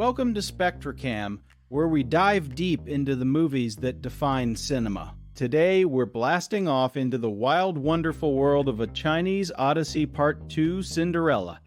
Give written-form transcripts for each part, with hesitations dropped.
Welcome to SpectraCamm, where we dive deep into the movies that define cinema. Today, we're blasting off into the wild, wonderful world of A Chinese Odyssey Part 2 Cinderella.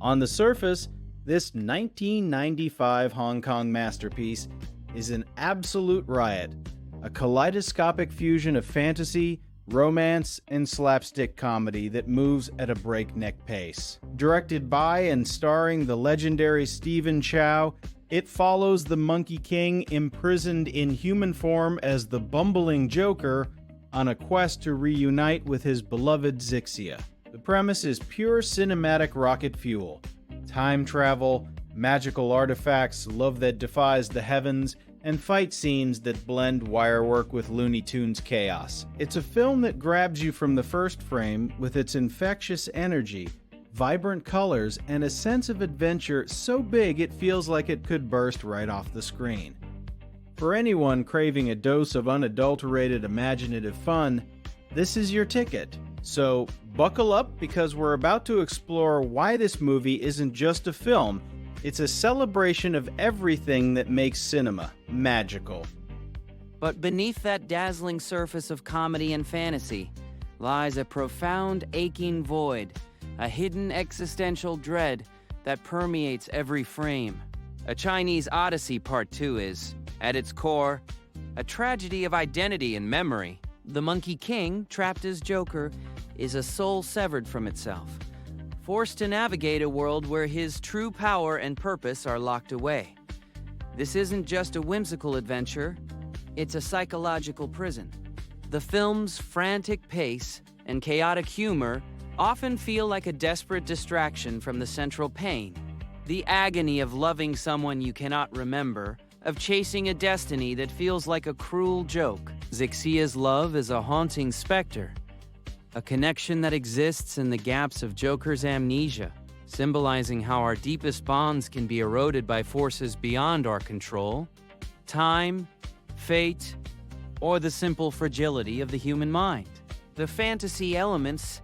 On the surface, this 1995 Hong Kong masterpiece is an absolute riot, a kaleidoscopic fusion of fantasy, romance, and slapstick comedy that moves at a breakneck pace. Directed by and starring the legendary Stephen Chow, it follows the Monkey King imprisoned in human form as the bumbling Joker on a quest to reunite with his beloved Zixia. The premise is pure cinematic rocket fuel. Time travel, magical artifacts, love that defies the heavens, and fight scenes that blend wirework with Looney Tunes chaos. It's a film that grabs you from the first frame with its infectious energy, vibrant colors, and a sense of adventure so big it feels like it could burst right off the screen. For anyone craving a dose of unadulterated imaginative fun, this is your ticket. So buckle up, because we're about to explore why this movie isn't just a film. It's a celebration of everything that makes cinema magical. But beneath that dazzling surface of comedy and fantasy lies a profound aching void, a hidden existential dread that permeates every frame. A Chinese Odyssey Part 2 is, at its core, a tragedy of identity and memory. The Monkey King, trapped as Joker, is a soul severed from itself, forced to navigate a world where his true power and purpose are locked away. This isn't just a whimsical adventure, it's a psychological prison. The film's frantic pace and chaotic humor often feel like a desperate distraction from the central pain, the agony of loving someone you cannot remember, of chasing a destiny that feels like a cruel joke. Zixia's love is a haunting specter, a connection that exists in the gaps of Joker's amnesia, symbolizing how our deepest bonds can be eroded by forces beyond our control: time, fate, or the simple fragility of the human mind. The fantasy elements,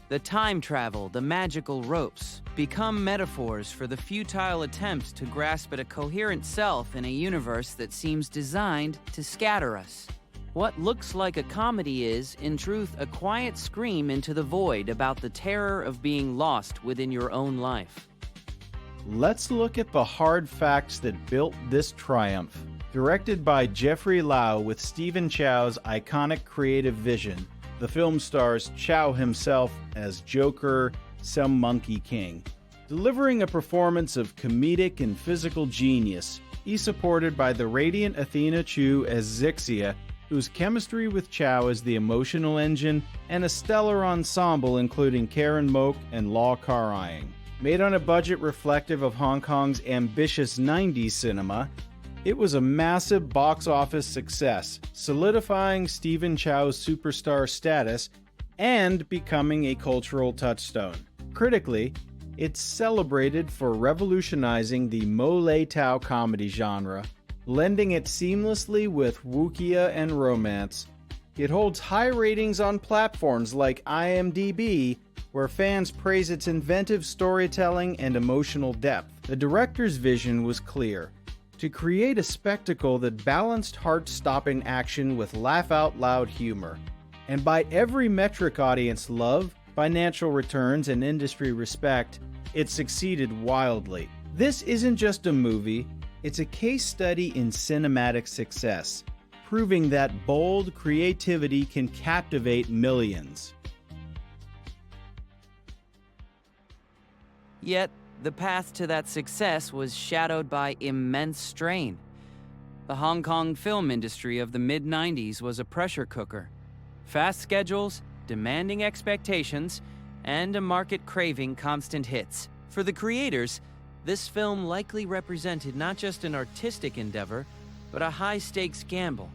the time travel, the magical ropes, become metaphors for the futile attempts to grasp at a coherent self in a universe that seems designed to scatter us. What looks like a comedy is, in truth, a quiet scream into the void about the terror of being lost within your own life. Let's look at the hard facts that built this triumph. Directed by Jeffrey Lau with Stephen Chow's iconic creative vision, the film stars Chow himself as Joker, some Monkey King. Delivering a performance of comedic and physical genius, he's supported by the radiant Athena Chu as Zixia, whose chemistry with Chow is the emotional engine, and a stellar ensemble including Karen Mok and Law Kar-Aing. Made on a budget reflective of Hong Kong's ambitious 90s cinema, it was a massive box office success, solidifying Stephen Chow's superstar status and becoming a cultural touchstone. Critically, it's celebrated for revolutionizing the Mo Lei Tao comedy genre, blending it seamlessly with wuxia and romance. It holds high ratings on platforms like IMDb, where fans praise its inventive storytelling and emotional depth. The director's vision was clear: to create a spectacle that balanced heart-stopping action with laugh-out-loud humor. And by every metric audience love, financial returns, and industry respect, it succeeded wildly. This isn't just a movie, it's a case study in cinematic success, proving that bold creativity can captivate millions. Yet, the path to that success was shadowed by immense strain. The Hong Kong film industry of the mid-90s was a pressure cooker. Fast schedules, demanding expectations, and a market craving constant hits. For the creators, this film likely represented not just an artistic endeavor, but a high-stakes gamble.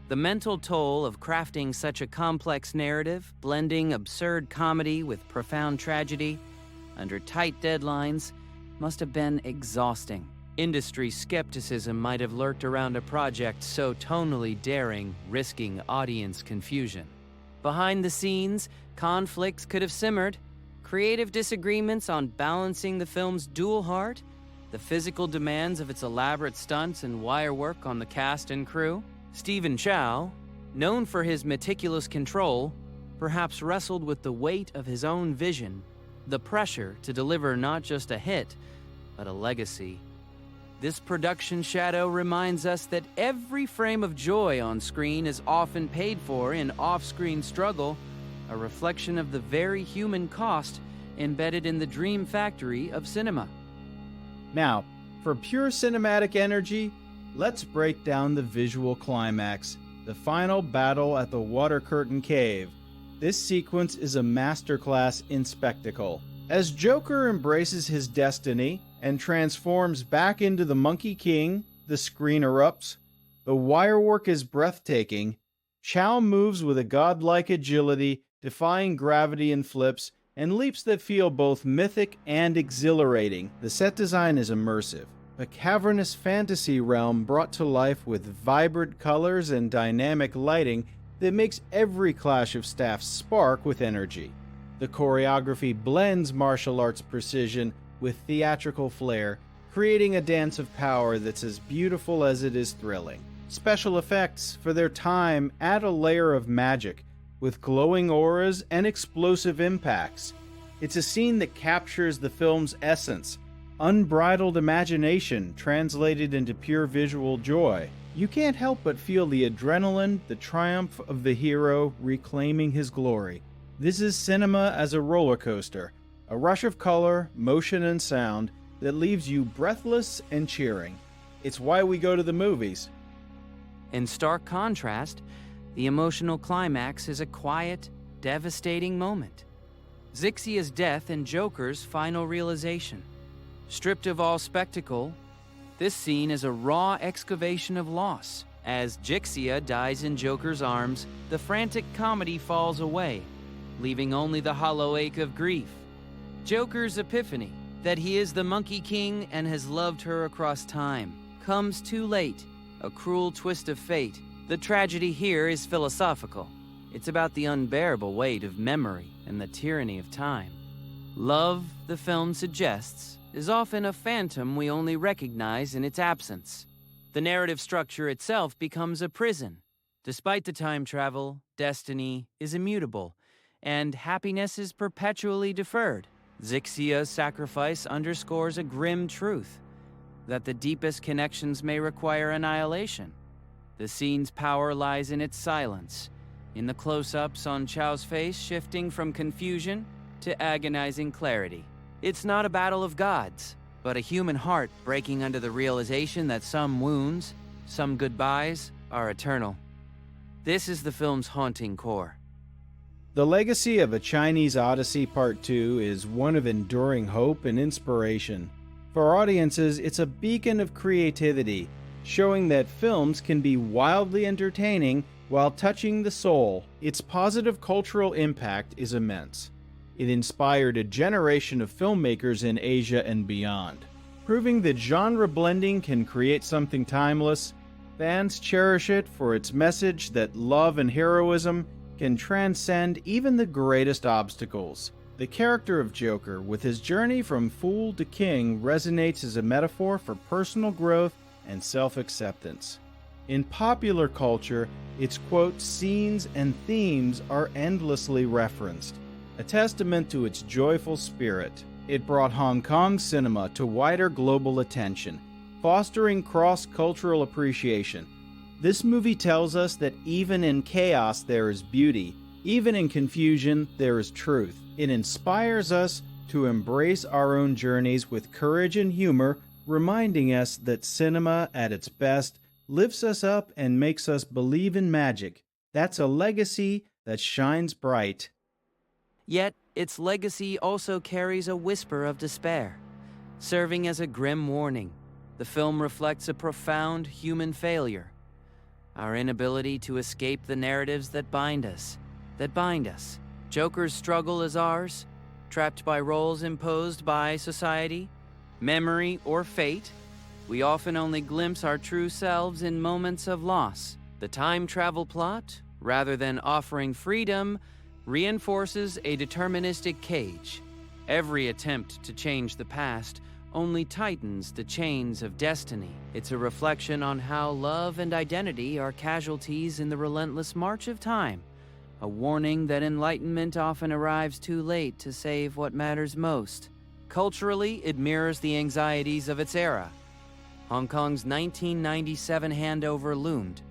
The mental toll of crafting such a complex narrative, blending absurd comedy with profound tragedy, under tight deadlines, must have been exhausting. Industry skepticism might have lurked around a project so tonally daring, risking audience confusion. Behind the scenes, conflicts could have simmered, creative disagreements on balancing the film's dual heart, the physical demands of its elaborate stunts and wire work on the cast and crew. Stephen Chow, known for his meticulous control, perhaps wrestled with the weight of his own vision, the pressure to deliver not just a hit, but a legacy. This production shadow reminds us that every frame of joy on screen is often paid for in off-screen struggle, a reflection of the very human cost embedded in the dream factory of cinema. Now, for pure cinematic energy, let's break down the visual climax, the final battle at the Water Curtain Cave. This sequence is a masterclass in spectacle. As Joker embraces his destiny and transforms back into the Monkey King, the screen erupts. The wirework is breathtaking. Chow moves with a godlike agility, defying gravity in flips, and leaps that feel both mythic and exhilarating. The set design is immersive, a cavernous fantasy realm brought to life with vibrant colors and dynamic lighting that makes every clash of staffs spark with energy. The choreography blends martial arts precision with theatrical flair, creating a dance of power that's as beautiful as it is thrilling. Special effects, for their time, add a layer of magic, with glowing auras and explosive impacts. It's a scene that captures the film's essence, unbridled imagination translated into pure visual joy. You can't help but feel the adrenaline, the triumph of the hero reclaiming his glory. This is cinema as a roller coaster, a rush of color, motion, and sound that leaves you breathless and cheering. It's why we go to the movies. In stark contrast, the emotional climax is a quiet, devastating moment. Zixia's death and Joker's final realization. Stripped of all spectacle, this scene is a raw excavation of loss. As Jixia dies in Joker's arms, the frantic comedy falls away, leaving only the hollow ache of grief. Joker's epiphany, that he is the Monkey King and has loved her across time, comes too late, a cruel twist of fate. The tragedy here is philosophical. It's about the unbearable weight of memory and the tyranny of time. Love, the film suggests, is often a phantom we only recognize in its absence. The narrative structure itself becomes a prison. Despite the time travel, destiny is immutable, and happiness is perpetually deferred. Zixia's sacrifice underscores a grim truth, that the deepest connections may require annihilation. The scene's power lies in its silence, in the close-ups on Chow's face shifting from confusion to agonizing clarity. It's not a battle of gods, but a human heart breaking under the realization that some wounds, some goodbyes, are eternal. This is the film's haunting core. The legacy of A Chinese Odyssey Part 2 is one of enduring hope and inspiration. For audiences, it's a beacon of creativity, showing that films can be wildly entertaining while touching the soul. Its positive cultural impact is immense. It inspired a generation of filmmakers in Asia and beyond. Proving that genre blending can create something timeless, fans cherish it for its message that love and heroism can transcend even the greatest obstacles. The character of Joker, with his journey from fool to king, resonates as a metaphor for personal growth and self-acceptance. In popular culture, its quotes, scenes, and themes are endlessly referenced, a testament to its joyful spirit. It brought Hong Kong cinema to wider global attention, fostering cross-cultural appreciation. This movie tells us that even in chaos there is beauty, even in confusion there is truth. It inspires us to embrace our own journeys with courage and humor, reminding us that cinema at its best lifts us up and makes us believe in magic. That's a legacy that shines bright. Yet, its legacy also carries a whisper of despair. Serving as a grim warning, the film reflects a profound human failure. Our inability to escape the narratives that bind us. Joker's struggle is ours, trapped by roles imposed by society, memory, or fate. We often only glimpse our true selves in moments of loss. The time travel plot, rather than offering freedom, reinforces a deterministic cage. Every attempt to change the past only tightens the chains of destiny. It's a reflection on how love and identity are casualties in the relentless march of time, a warning that enlightenment often arrives too late to save what matters most. Culturally, it mirrors the anxieties of its era. Hong Kong's 1997 handover loomed,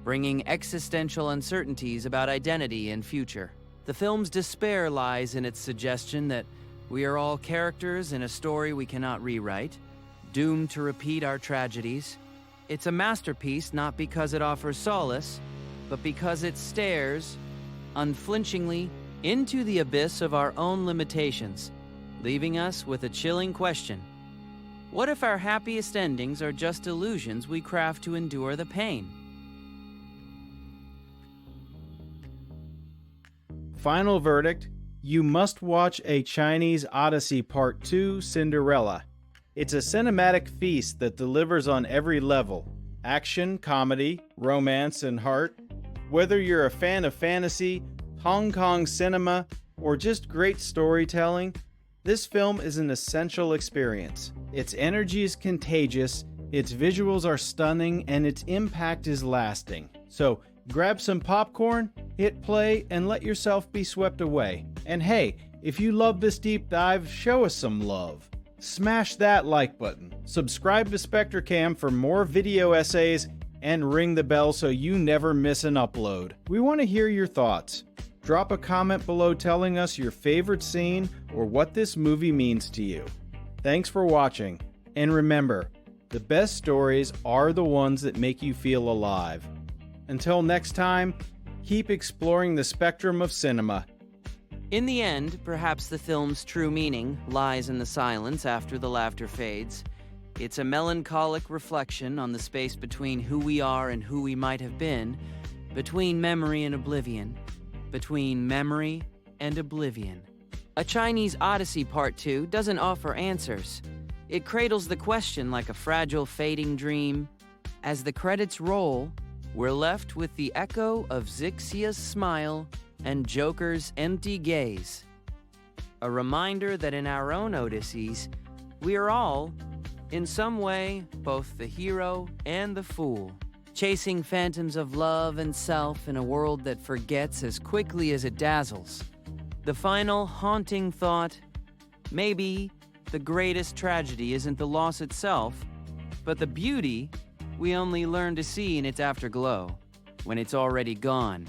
bringing existential uncertainties about identity and future. The film's despair lies in its suggestion that we are all characters in a story we cannot rewrite, doomed to repeat our tragedies. It's a masterpiece not because it offers solace, but because it stares unflinchingly into the abyss of our own limitations, leaving us with a chilling question. What if our happiest endings are just illusions we craft to endure the pain? Final verdict: you must watch A Chinese Odyssey Part 2 Cinderella. It's a cinematic feast that delivers on every level: action, comedy, romance, and heart. Whether you're a fan of fantasy, Hong Kong cinema, or just great storytelling, this film is an essential experience. Its energy is contagious, its visuals are stunning, and its impact is lasting. So grab some popcorn, hit play, and let yourself be swept away. And hey, if you love this deep dive, show us some love. Smash that like button, subscribe to SpectraCamm for more video essays, and ring the bell so you never miss an upload. We want to hear your thoughts. Drop a comment below telling us your favorite scene or what this movie means to you. Thanks for watching, and remember, the best stories are the ones that make you feel alive. Until next time, keep exploring the spectrum of cinema. In the end, perhaps the film's true meaning lies in the silence after the laughter fades. It's a melancholic reflection on the space between who we are and who we might have been, between memory and oblivion, between memory and oblivion. A Chinese Odyssey Part 2 doesn't offer answers. It cradles the question like a fragile, fading dream. As the credits roll, we're left with the echo of Zixia's smile and Joker's empty gaze. A reminder that in our own Odysseys, we are all, in some way, both the hero and the fool, chasing phantoms of love and self in a world that forgets as quickly as it dazzles. The final haunting thought: maybe the greatest tragedy isn't the loss itself, but the beauty we only learn to see in its afterglow, when it's already gone.